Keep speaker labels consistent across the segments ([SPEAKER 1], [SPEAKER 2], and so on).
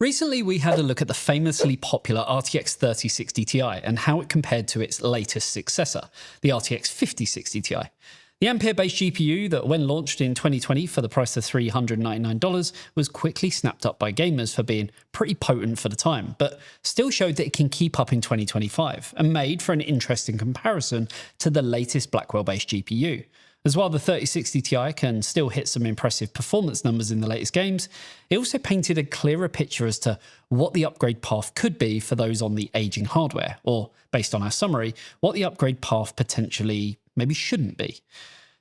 [SPEAKER 1] Recently, we had a look at the famously popular RTX 3060 Ti and how it compared to its latest successor, the RTX 5060 Ti. The Ampere-based GPU that, when launched in 2020 for the price of $399, was quickly snapped up by gamers for being pretty potent for the time, but still showed that it can keep up in 2025 and made for an interesting comparison to the latest Blackwell-based GPU. As while the 3060 Ti can still hit some impressive performance numbers in the latest games, it also painted a clearer picture as to what the upgrade path could be for those on the aging hardware, or, based on our summary, what the upgrade path potentially maybe shouldn't be.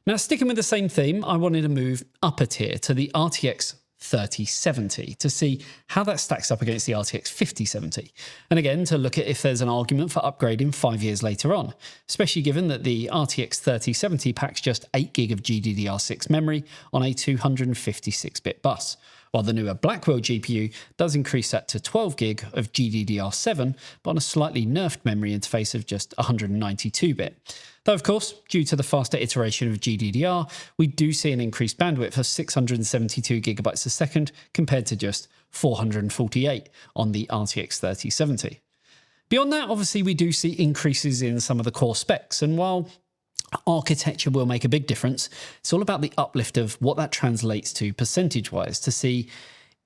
[SPEAKER 1] Now, sticking with the same theme, I wanted to move up a tier to the RTX 3070 to see how that stacks up against the RTX 5070, and again to look at if there's an argument for upgrading 5 years later on, especially given that the RTX 3070 packs just 8GB of GDDR6 memory on a 256-bit bus, while the newer Blackwell GPU does increase that to 12GB of GDDR7 but on a slightly nerfed memory interface of just 192-bit. Though, of course, due to the faster iteration of GDDR, we do see an increased bandwidth of 672GB a second compared to just 448 on the RTX 3070. Beyond that, obviously, we do see increases in some of the core specs, and while architecture will make a big difference, it's all about the uplift of what that translates to percentage-wise to see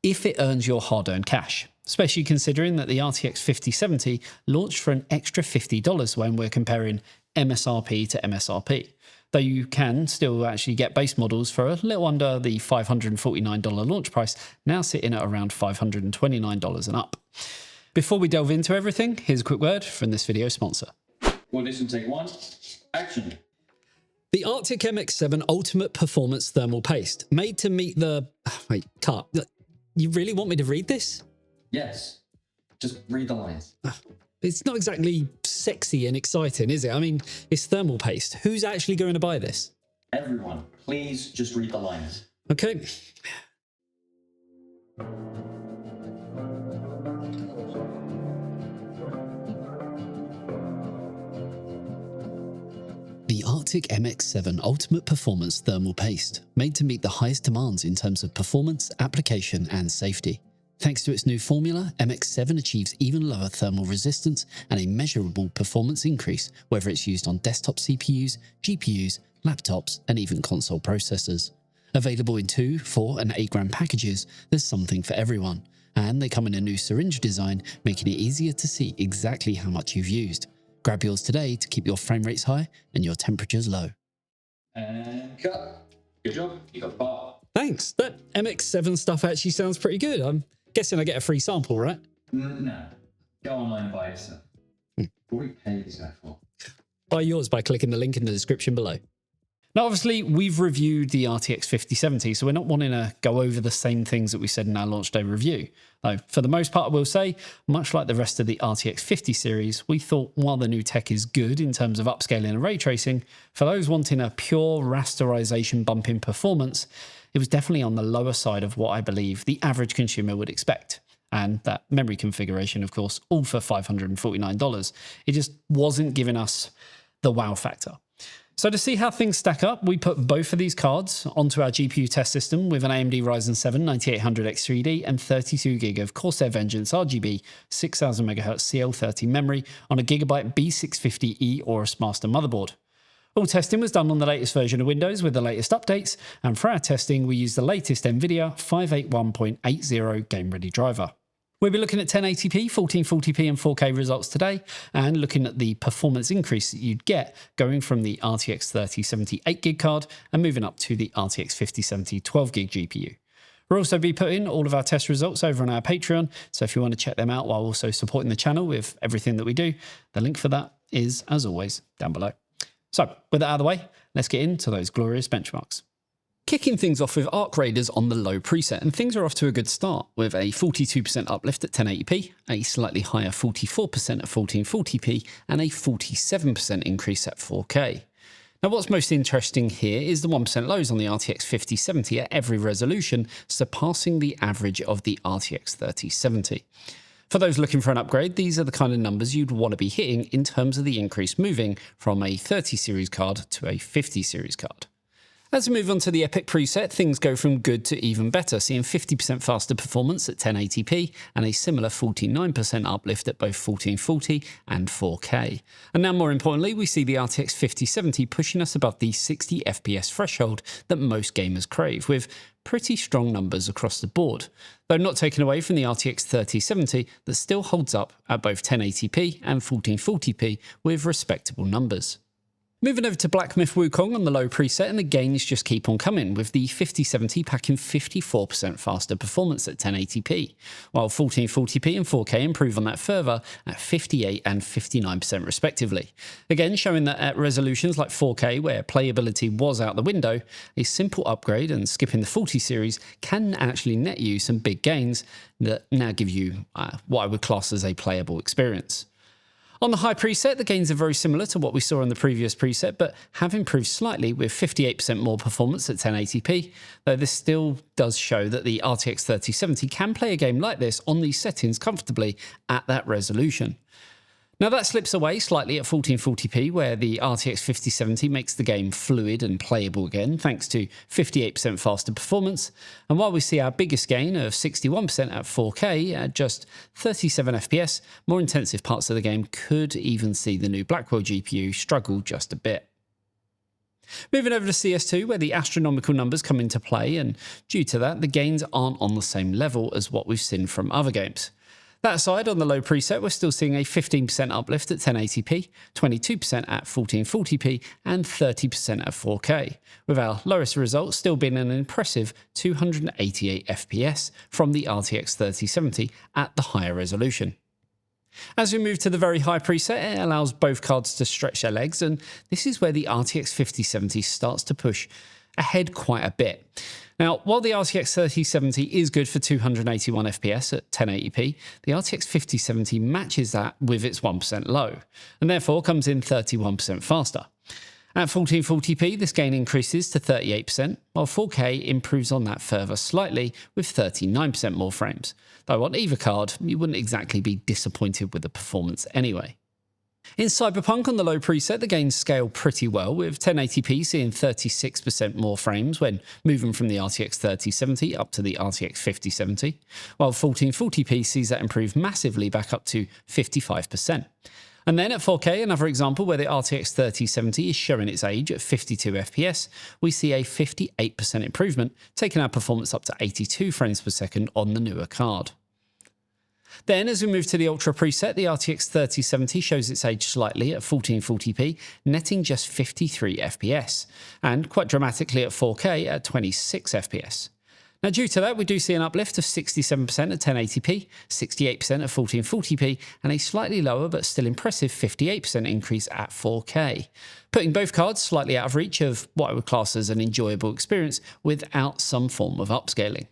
[SPEAKER 1] if it earns your hard-earned cash, especially considering that the RTX 5070 launched for an extra $50 when we're comparing MSRP to MSRP, though you can still actually get base models for a little under the $549 launch price, now sitting at around $529 and up. Before we delve into everything, here's a quick word from this video sponsor.
[SPEAKER 2] Well, listen, take one, action.
[SPEAKER 1] The Arctic MX7 Ultimate Performance Thermal Paste, made to meet the... Wait, Car, you really want me to read this?
[SPEAKER 2] Yes, just read the lines.
[SPEAKER 1] It's not exactly sexy and exciting, is it? I mean, it's thermal paste. Who's actually going to buy this?
[SPEAKER 2] Everyone, please just read the lines.
[SPEAKER 1] Okay. The Arctic MX7 Ultimate Performance Thermal Paste, made to meet the highest demands in terms of performance, application, and safety. Thanks to its new formula, MX7 achieves even lower thermal resistance and a measurable performance increase, whether it's used on desktop CPUs, GPUs, laptops, and even console processors. Available in 2, 4, and 8-gram packages, there's something for everyone, and they come in a new syringe design, making it easier to see exactly how much you've used. Grab yours today to keep your frame rates high and your temperatures low.
[SPEAKER 2] And cut. Good job, you got the bar.
[SPEAKER 1] Thanks, that MX7 stuff actually sounds pretty good. I'm guessing I get a free sample, right?
[SPEAKER 2] No, go online and buy yourself. What do we pay this guy for?
[SPEAKER 1] Buy yours by clicking the link in the description below. Now, obviously, we've reviewed the RTX 5070, so we're not wanting to go over the same things that we said in our launch day review. Though, for the most part, I will say, much like the rest of the RTX 50 series, we thought while the new tech is good in terms of upscaling and ray tracing, for those wanting a pure rasterization bump in performance, it was definitely on the lower side of what I believe the average consumer would expect. And that memory configuration, of course, all for $549. It just wasn't giving us the wow factor. So to see how things stack up, we put both of these cards onto our GPU test system with an AMD Ryzen 7 9800X3D and 32GB of Corsair Vengeance RGB 6000MHz CL30 memory on a Gigabyte B650E Aorus Master motherboard. All testing was done on the latest version of Windows with the latest updates, and for our testing we used the latest NVIDIA 581.80 game-ready driver. We'll be looking at 1080p, 1440p and 4K results today, and looking at the performance increase that you'd get going from the RTX 3070 8GB card and moving up to the RTX 5070 12GB GPU. We'll also be putting all of our test results over on our Patreon, so if you want to check them out while also supporting the channel with everything that we do, the link for that is, as always, down below. So, with that out of the way, let's get into those glorious benchmarks. Kicking things off with Arc Raiders on the low preset, and things are off to a good start, with a 42% uplift at 1080p, a slightly higher 44% at 1440p, and a 47% increase at 4K. Now what's most interesting here is the 1% lows on the RTX 5070 at every resolution, surpassing the average of the RTX 3070. For those looking for an upgrade, these are the kind of numbers you'd want to be hitting in terms of the increase moving from a 30 series card to a 50 series card. As we move on to the Epic preset, things go from good to even better, seeing 50% faster performance at 1080p and a similar 49% uplift at both 1440 and 4K. And now more importantly, we see the RTX 5070 pushing us above the 60 FPS threshold that most gamers crave, with pretty strong numbers across the board, though not taken away from the RTX 3070 that still holds up at both 1080p and 1440p with respectable numbers. Moving over to Black Myth Wukong on the low preset, and the gains just keep on coming, with the 5070 packing 54% faster performance at 1080p, while 1440p and 4K improve on that further at 58 and 59% respectively. Again, showing that at resolutions like 4K, where playability was out the window, a simple upgrade and skipping the 40 series can actually net you some big gains that now give you what I would class as a playable experience. On the high preset, the gains are very similar to what we saw on the previous preset, but have improved slightly with 58% more performance at 1080p, though this still does show that the RTX 3070 can play a game like this on these settings comfortably at that resolution. Now that slips away slightly at 1440p, where the RTX 5070 makes the game fluid and playable again, thanks to 58% faster performance. And while we see our biggest gain of 61% at 4K at just 37 FPS, more intensive parts of the game could even see the new Blackwell GPU struggle just a bit. Moving over to CS2, where the astronomical numbers come into play, and due to that, the gains aren't on the same level as what we've seen from other games. That aside, on the low preset, we're still seeing a 15% uplift at 1080p, 22% at 1440p, and 30% at 4K, with our lowest results still being an impressive 288 FPS from the RTX 3070 at the higher resolution. As we move to the very high preset, it allows both cards to stretch their legs, and this is where the RTX 5070 starts to push ahead quite a bit. Now, while the RTX 3070 is good for 281 FPS at 1080p, the RTX 5070 matches that with its 1% low, and therefore comes in 31% faster. At 1440p, this gain increases to 38%, while 4K improves on that further slightly with 39% more frames, though on either card, you wouldn't exactly be disappointed with the performance anyway. In Cyberpunk on the low preset, the gains scale pretty well, with 1080p seeing 36% more frames when moving from the RTX 3070 up to the RTX 5070, while 1440p sees that improve massively back up to 55%. And then at 4K, another example where the RTX 3070 is showing its age at 52 FPS, we see a 58% improvement, taking our performance up to 82 frames per second on the newer card. Then, as we move to the Ultra preset, the RTX 3070 shows its age slightly at 1440p, netting just 53 FPS, and quite dramatically at 4K at 26 FPS. Now, due to that, we do see an uplift of 67% at 1080p, 68% at 1440p, and a slightly lower but still impressive 58% increase at 4K, putting both cards slightly out of reach of what I would class as an enjoyable experience without some form of upscaling.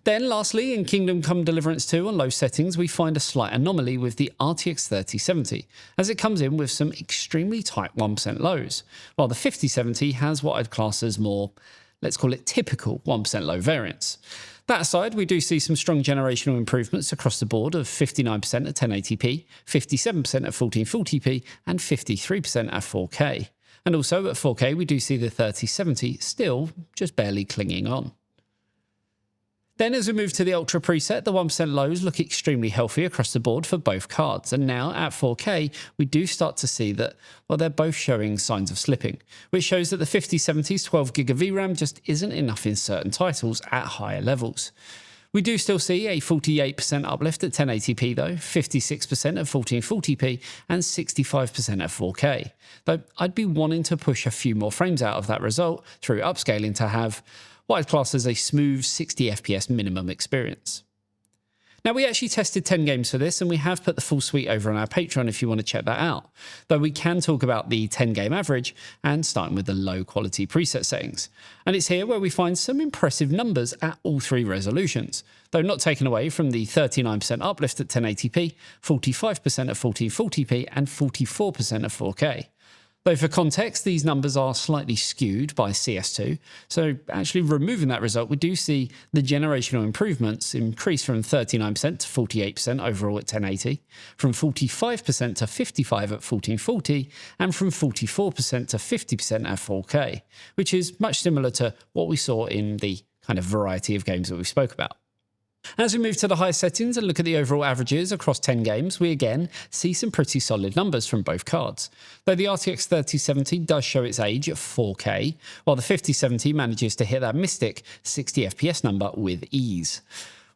[SPEAKER 1] Then lastly, in Kingdom Come Deliverance 2 on low settings, we find a slight anomaly with the RTX 3070, as it comes in with some extremely tight 1% lows, while the 5070 has what I'd class as more, let's call it typical 1% low variants. That aside, we do see some strong generational improvements across the board of 59% at 1080p, 57% at 1440p, and 53% at 4K. And also at 4K, we do see the 3070 still just barely clinging on. Then as we move to the Ultra preset, the 1% lows look extremely healthy across the board for both cards, and now at 4K we do start to see that, well, they're both showing signs of slipping, which shows that the 5070's 12GB of VRAM just isn't enough in certain titles at higher levels. We do still see a 48% uplift at 1080p though, 56% at 1440p, and 65% at 4K, though I'd be wanting to push a few more frames out of that result through upscaling to have what I'd class as a smooth 60 FPS minimum experience. Now, we actually tested 10 games for this, and we have put the full suite over on our Patreon if you want to check that out, though we can talk about the 10 game average and starting with the low quality preset settings. And it's here where we find some impressive numbers at all three resolutions, though not taken away from the 39% uplift at 1080p, 45% at 1440p, and 44% at 4K. Though for context, these numbers are slightly skewed by CS2, so actually removing that result, we do see the generational improvements increase from 39% to 48% overall at 1080, from 45% to 55% at 1440, and from 44% to 50% at 4K, which is much similar to what we saw in the kind of variety of games that we spoke about. As we move to the higher settings and look at the overall averages across 10 games, we again see some pretty solid numbers from both cards. Though the RTX 3070 does show its age at 4K, while the 5070 manages to hit that mystic 60 FPS number with ease.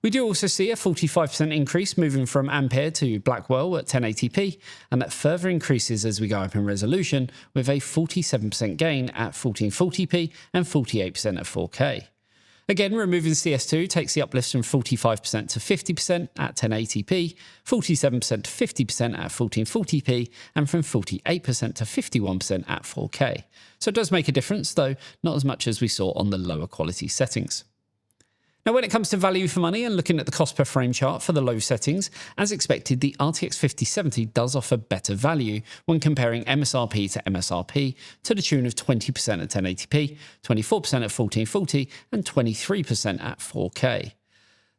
[SPEAKER 1] We do also see a 45% increase moving from Ampere to Blackwell at 1080p, and that further increases as we go up in resolution with a 47% gain at 1440p and 48% at 4K. Again, removing CS2 takes the uplift from 45% to 50% at 1080p, 47% to 50% at 1440p, and from 48% to 51% at 4K. So it does make a difference, though not as much as we saw on the lower quality settings. Now, when it comes to value for money and looking at the cost per frame chart for the low settings, as expected, the RTX 5070 does offer better value when comparing MSRP to MSRP to the tune of 20% at 1080p, 24% at 1440, and 23% at 4K.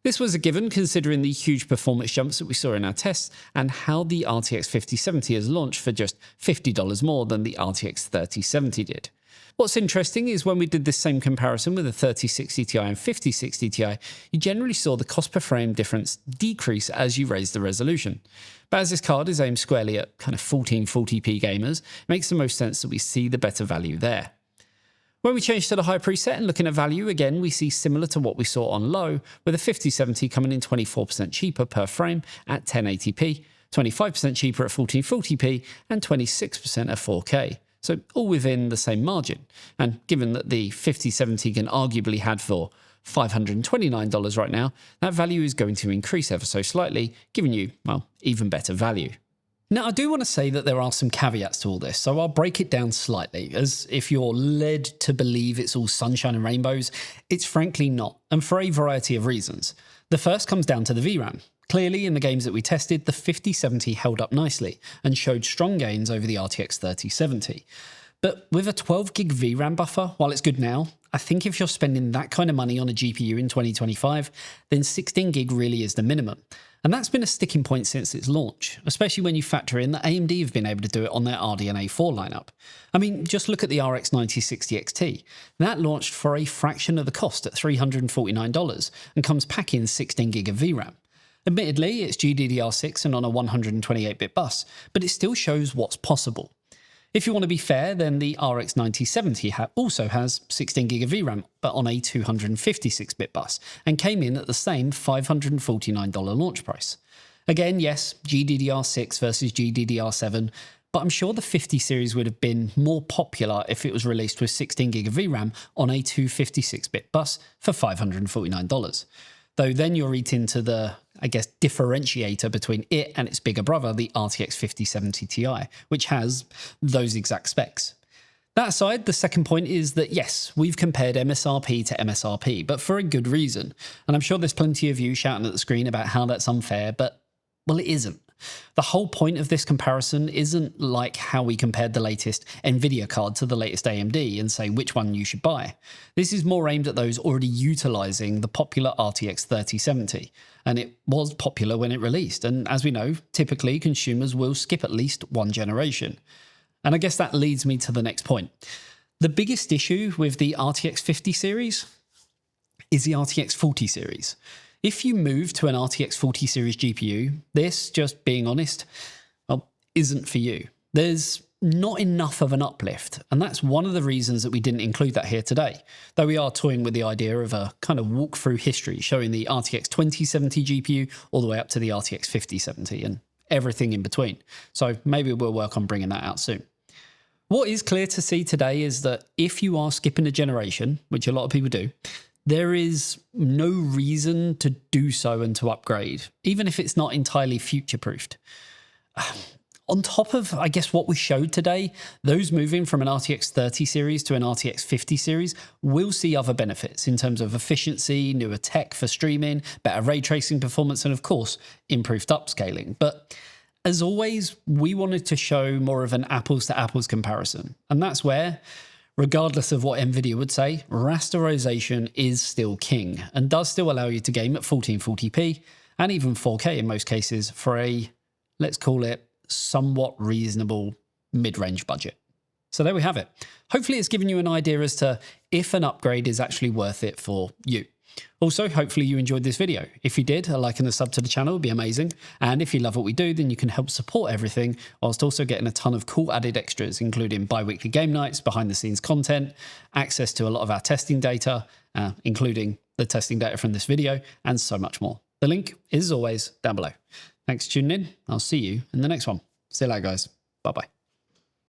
[SPEAKER 1] This was a given considering the huge performance jumps that we saw in our tests and how the RTX 5070 has launched for just $50 more than the RTX 3070 did. What's interesting is when we did this same comparison with the 3060 Ti and 5060 Ti, you generally saw the cost per frame difference decrease as you raise the resolution. But as this card is aimed squarely at kind of 1440p gamers, it makes the most sense that we see the better value there. When we change to the high preset and looking at value, again, we see similar to what we saw on low, with a 5070 coming in 24% cheaper per frame at 1080p, 25% cheaper at 1440p, and 26% at 4K. So all within the same margin. And given that the 5070 can arguably had for $529 right now, that value is going to increase ever so slightly, giving you, well, even better value. Now, I do want to say that there are some caveats to all this, so I'll break it down slightly, as if you're led to believe it's all sunshine and rainbows, it's frankly not, and for a variety of reasons. The first comes down to the VRAM. Clearly, in the games that we tested, the 5070 held up nicely and showed strong gains over the RTX 3070. But with a 12GB VRAM buffer, while it's good now, I think if you're spending that kind of money on a GPU in 2025, then 16GB really is the minimum. And that's been a sticking point since its launch, especially when you factor in that AMD have been able to do it on their RDNA 4 lineup. I mean, just look at the RX 9060 XT. That launched for a fraction of the cost at $349 and comes packing 16GB of VRAM. Admittedly, it's GDDR6 and on a 128-bit bus, but it still shows what's possible. If you want to be fair, then the RX 9070 also has 16GB of VRAM, but on a 256-bit bus, and came in at the same $549 launch price. Again, yes, GDDR6 versus GDDR7, but I'm sure the 50 series would have been more popular if it was released with 16GB of VRAM on a 256-bit bus for $549. Though then you're eating to the, I guess, differentiator between it and its bigger brother, the RTX 5070 Ti, which has those exact specs. That aside, the second point is that yes, we've compared MSRP to MSRP, but for a good reason. And I'm sure there's plenty of you shouting at the screen about how that's unfair, but, well, it isn't. The whole point of this comparison isn't like how we compared the latest Nvidia card to the latest AMD and say which one you should buy. This is more aimed at those already utilizing the popular RTX 3070, and it was popular when it released, and as we know, typically consumers will skip at least one generation. And I guess that leads me to the next point. The biggest issue with the RTX 50 series is the RTX 40 series. If you move to an RTX 40 series GPU, this, just being honest, well, isn't for you. There's not enough of an uplift, and that's one of the reasons that we didn't include that here today, though we are toying with the idea of a kind of walk through history showing the RTX 2070 GPU all the way up to the RTX 5070 and everything in between. So maybe we'll work on bringing that out soon. What is clear to see today is that if you are skipping a generation, which a lot of people do, there is no reason to do so and to upgrade, even if it's not entirely future-proofed. On top of, I guess, what we showed today, those moving from an RTX 30 series to an RTX 50 series will see other benefits in terms of efficiency, newer tech for streaming, better ray tracing performance, and of course, improved upscaling. But as always, we wanted to show more of an apples to apples comparison. And that's where, regardless of what NVIDIA would say, rasterization is still king and does still allow you to game at 1440p and even 4K in most cases for a, let's call it, somewhat reasonable mid-range budget. So there we have it. Hopefully it's given you an idea as to if an upgrade is actually worth it for you. Also, hopefully you enjoyed this video. If you did, a like and a sub to the channel would be amazing. And if you love what we do, then you can help support everything whilst also getting a ton of cool added extras, including bi-weekly game nights, behind the scenes content, access to a lot of our testing data, including the testing data from this video, and so much more. The link is, as always, down below. Thanks for tuning in. I'll see you in the next one. See you later, guys. Bye-bye.